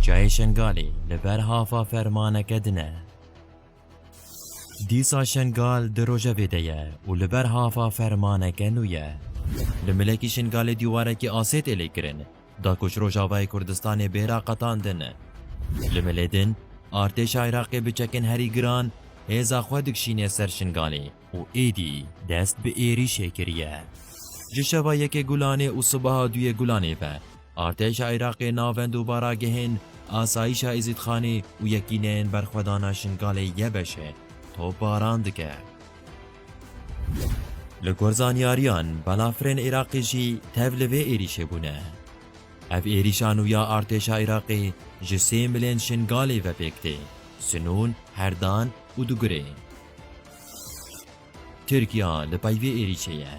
Tirkiye Şengalê li ber hafa fermaneke dine. Dîsa Şengal di rojevê de ye û li ber hafa fermaneke nû ye. Li Milekî Şengalê dîwarekî asê tê lêkirin, da ku ji Rojavayê Kurdistanê bêra qetandin. Li Milêdin, artêşa Iraqê bi çekên herî giran hêza xwe dikişîne ser Şengalê û êdî dest bi êrîşê kiriye. Ji şeva yekê Gulanê û sibaha duyê Gulanê ve artêşa Iraqê navend û baragehên asayîşa Êzîdxanê û yekîneyên berxwedana Şengalê ye beşe topbaran dike. Li gorzanyariyan balafirên Iraqê jî tev li vê êrîşê bûne. Ev êrîşa nû ya artêşa Iraqê ji 3 milên Şengalê ve pêk tê, Sinûn, Herdan û Dugirê. Tirkiya li peyvê êrîşê ye.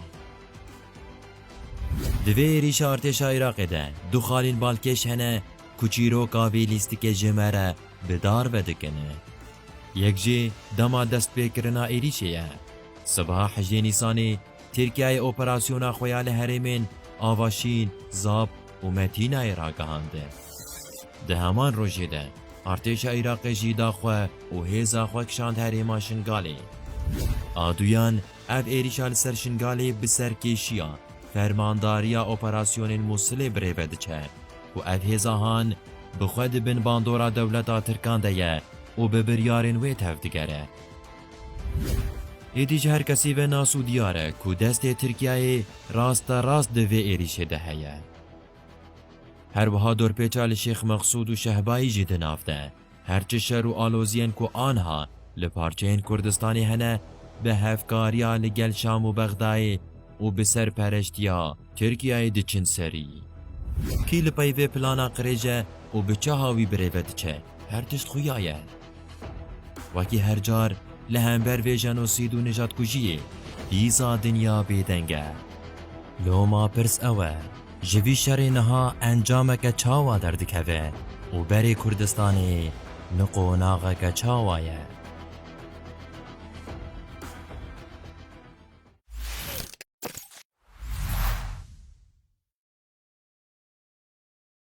Di vê êrîşa artêşa Iraqê de du xalîn balkêş hene ku çîroka vê lîstikê ji me re bi dar vedikin. Yek jî dema destpêkirina êrîşê ye. Sibaha 8 Nîsanê Tirkiyeyê operasyona xwe ya li herêmên Avaşîn, Zap û Metînayê ragihand. Di heman rojê de artêşa Iraqê jî da xwe û hêza xwe kişand herêma Şengalê. Aduyan ev êrîşa li ser Şengalê bi serkêşiya fermandariya operasyonên Musilê birêve diçe û ev hêzahan bi xwe dibin bandora dewleta Tirkan de ye û bi biryarên wê tev digere. Êdî ji her kesî ve nas û diyar e ku destê Tirkiyeyê rasta rast di vê êrîşê de heye. Her wiha dorpêça li Şêx Mexsûd û Şehbayî jî di nav de. Her çi şer û aloziyên ku anha li parçeyên Kurdistanê hene bi hevkariya li gel Şam û Bexdayê û bi serpereştiya Tirkiyeyê diçin serî. Kî li peyvê plana qirêje û bi çaha wî birêve diçe, her tişt xuya ye. Wekî her car li hember vê jenosîd û nijadkujiyê dîsa dinya bêdeng e. Loma pirs ew e, ji vî şerê niha encameke çawa derdikeve û berê Kurdistanê niqonaxeke çawa ye.